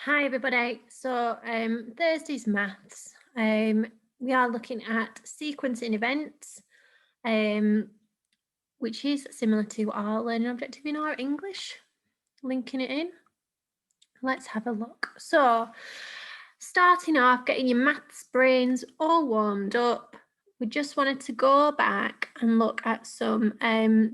Hi everybody. So Thursday's maths. We are looking at sequencing events, um, which is similar to our learning objective in our English. Linking it in. Let's have a look. So starting off, getting your maths brains all warmed up. We just wanted to go back and look at some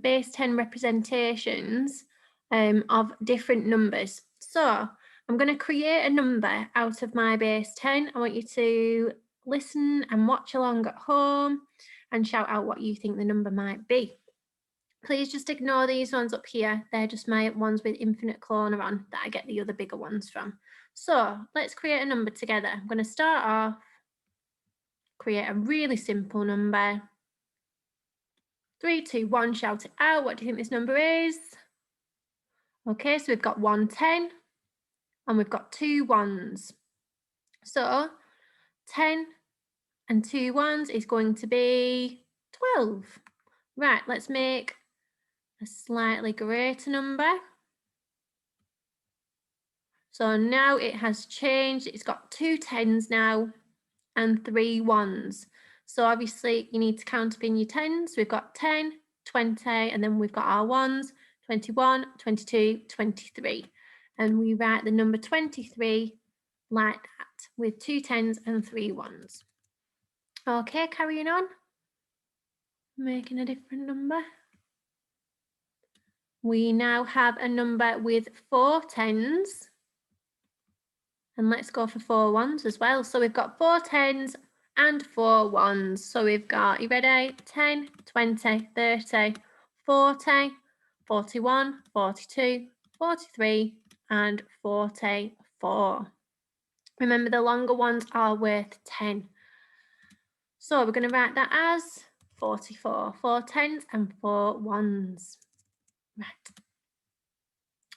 base 10 representations of different numbers. So I'm going to create a number out of my base 10. I want you to listen and watch along at home and shout out what you think the number might be. Please just ignore these ones up here. They're just my ones with infinite cloner on that I get the other bigger ones from. So let's create a number together. I'm going to start off, create a really simple number. 3, 2, 1, shout it out. What do you think this number is? Okay, so we've got 110 and we've got 2 ones. So 10 and 2 ones is going to be 12. Right, let's make a slightly greater number. So now it has changed. It's got 2 10s now and 3 ones. So obviously you need to count up in your 10s. We've got 10, 20, and then we've got our ones, 21, 22, 23. And we write the number 23 like that with 2 10s and 3 ones. Okay, carrying on. Making a different number. We now have a number with 4 10s. And let's go for 4 ones as well. So we've got 4 10s and 4 ones. So we've got, you ready? 10, 20, 30, 40, 41, 42, 43, and 44. Remember, the longer ones are worth 10. So we're going to write that as 44. 4 10s and 4 ones. Right.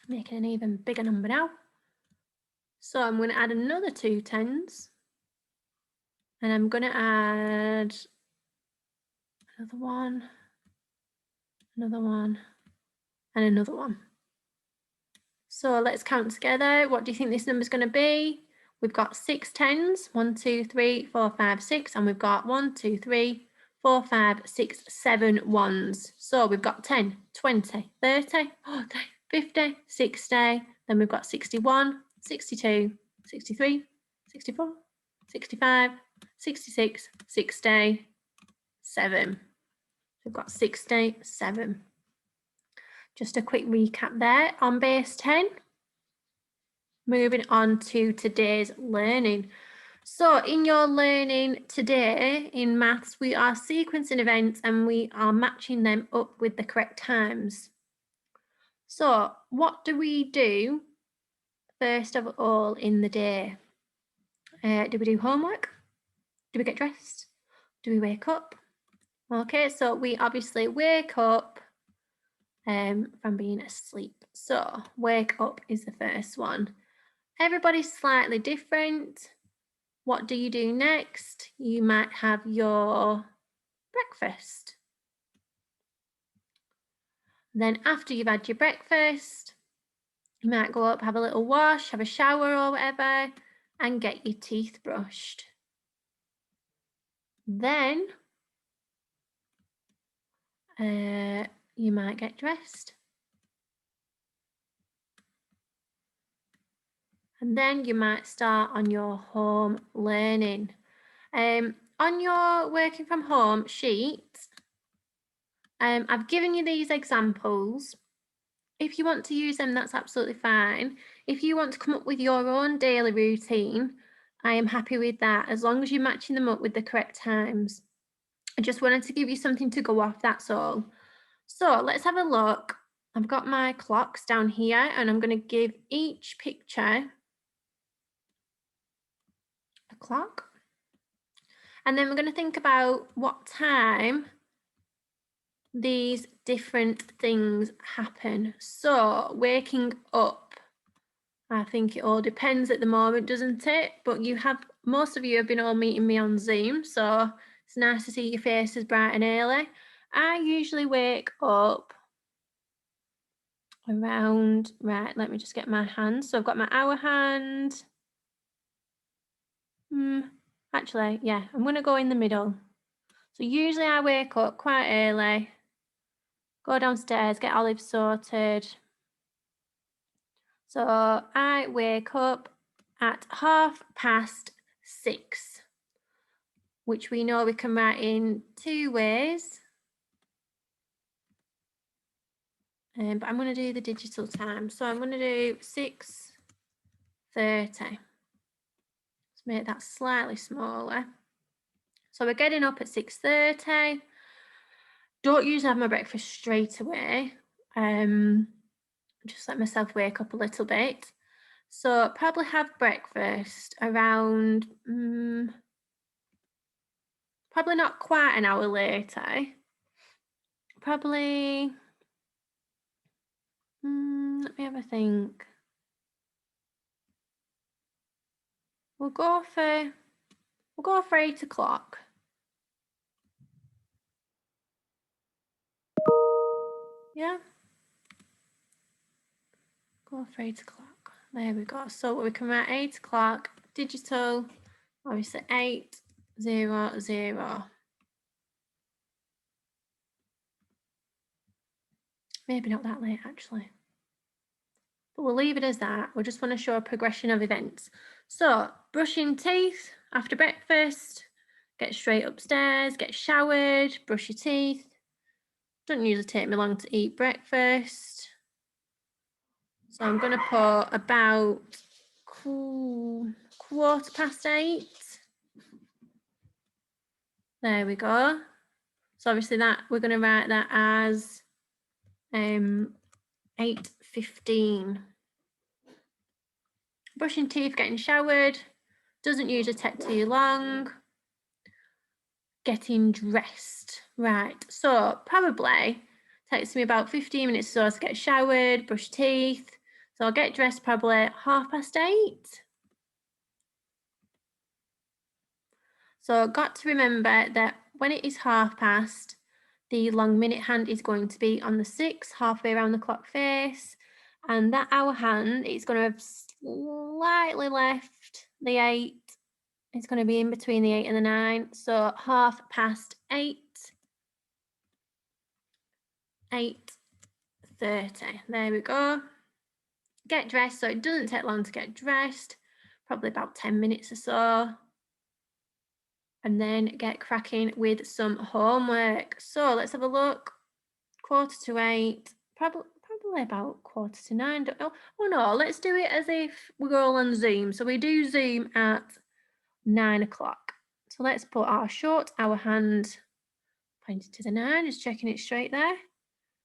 Making an even bigger number now. So I'm going to add another 2 10s. And I'm going to add another one, and another one. So let's count together. What do you think this number is going to be? We've got 6 10s, 1, 2, 3, 4, 5, 6, and we've got 1, 2, 3, 4, 5, 6, 7 ones. So we've got 10, 20, 30, 40, 50, 60, then we've got 61, 62, 63, 64, 65, 66, 67. We've got 67. Just a quick recap there on base 10. Moving on to today's learning. So in your learning today in maths, we are sequencing events and we are matching them up with the correct times. So what do we do first of all in the day? Do we do homework? Do we get dressed? Do we wake up? Okay, so we obviously wake up from being asleep. So wake up is the first one. Everybody's slightly different. What do you do next? You might have your breakfast. Then after you've had your breakfast, you might go up, have a little wash, have a shower or whatever, and get your teeth brushed. Then you might get dressed. And then you might start on your home learning. On your working from home sheet, I've given you these examples. If you want to use them, that's absolutely fine. If you want to come up with your own daily routine, I am happy with that, as long as you're matching them up with the correct times. I just wanted to give you something to go off, that's all. So let's have a look. I've got my clocks down here and I'm going to give each picture a clock. And then we're going to think about what time these different things happen. So waking up, I think it all depends at the moment, doesn't it? But most of you have been all meeting me on Zoom, so it's nice to see your faces bright and early. I usually wake up around, right, let me just get my hand. So I've got my hour hand. Actually, yeah, I'm going to go in the middle. So usually I wake up quite early, go downstairs, get Olive sorted. So I wake up at 6:30, which we know we can write in two ways. But I'm going to do the digital time. So I'm going to do 6:30. Let's make that slightly smaller. So we're getting up at 6:30. Don't usually have my breakfast straight away. Just let myself wake up a little bit. So probably have breakfast around, probably not quite an hour later. Probably, let me have a think. We'll go for 8 o'clock. Yeah. Go for 8 o'clock. There we go. So we can write 8 o'clock, digital, obviously 8:00. Maybe not that late actually. But we'll leave it as that. We just want to show a progression of events. So brushing teeth after breakfast, get straight upstairs, get showered, brush your teeth. Doesn't usually take me long to eat breakfast. So I'm going to put about 8:15. There we go. So obviously that we're going to write that as 8:15. Brushing teeth, getting showered, doesn't usually take too long. Getting dressed, right, so probably takes me about 15 minutes or so to get showered, brush teeth. So I'll get dressed probably at 8:30. So got to remember that when it is past, the long minute hand is going to be on the 6, halfway around the clock face, and that hour hand is going to have slightly left the 8. It's going to be in between the 8 and the 9. So 8:30. 8:30. There we go. Get dressed. So it doesn't take long to get dressed, probably about 10 minutes or so. And then get cracking with some homework. So let's have a look. 7:45, probably about 8:45. Don't know. Oh no, let's do it as if we're all on Zoom. So we do Zoom at 9 o'clock. So let's put our short hour hand pointed to the 9, just checking it straight there.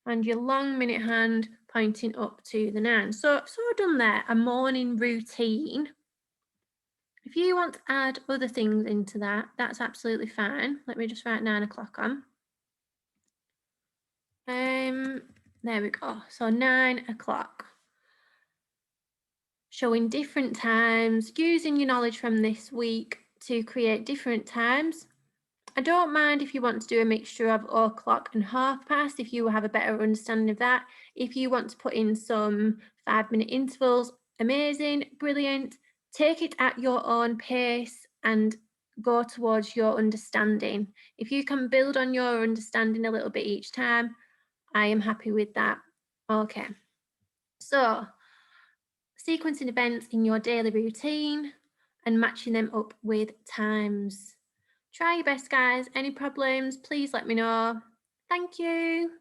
And your long minute hand pointing up to the 9. So I've done there, a morning routine. If you want to add other things into that, that's absolutely fine. Let me just write 9 o'clock on. There we go. So 9 o'clock. Showing different times, using your knowledge from this week to create different times. I don't mind if you want to do a mixture of o'clock and 8:30 if you have a better understanding of that. If you want to put in some 5-minute intervals, amazing, brilliant. Take it at your own pace and go towards your understanding. If you can build on your understanding a little bit each time, I am happy with that. Okay, so sequencing events in your daily routine and matching them up with times. Try your best, guys. Any problems, please let me know. Thank you.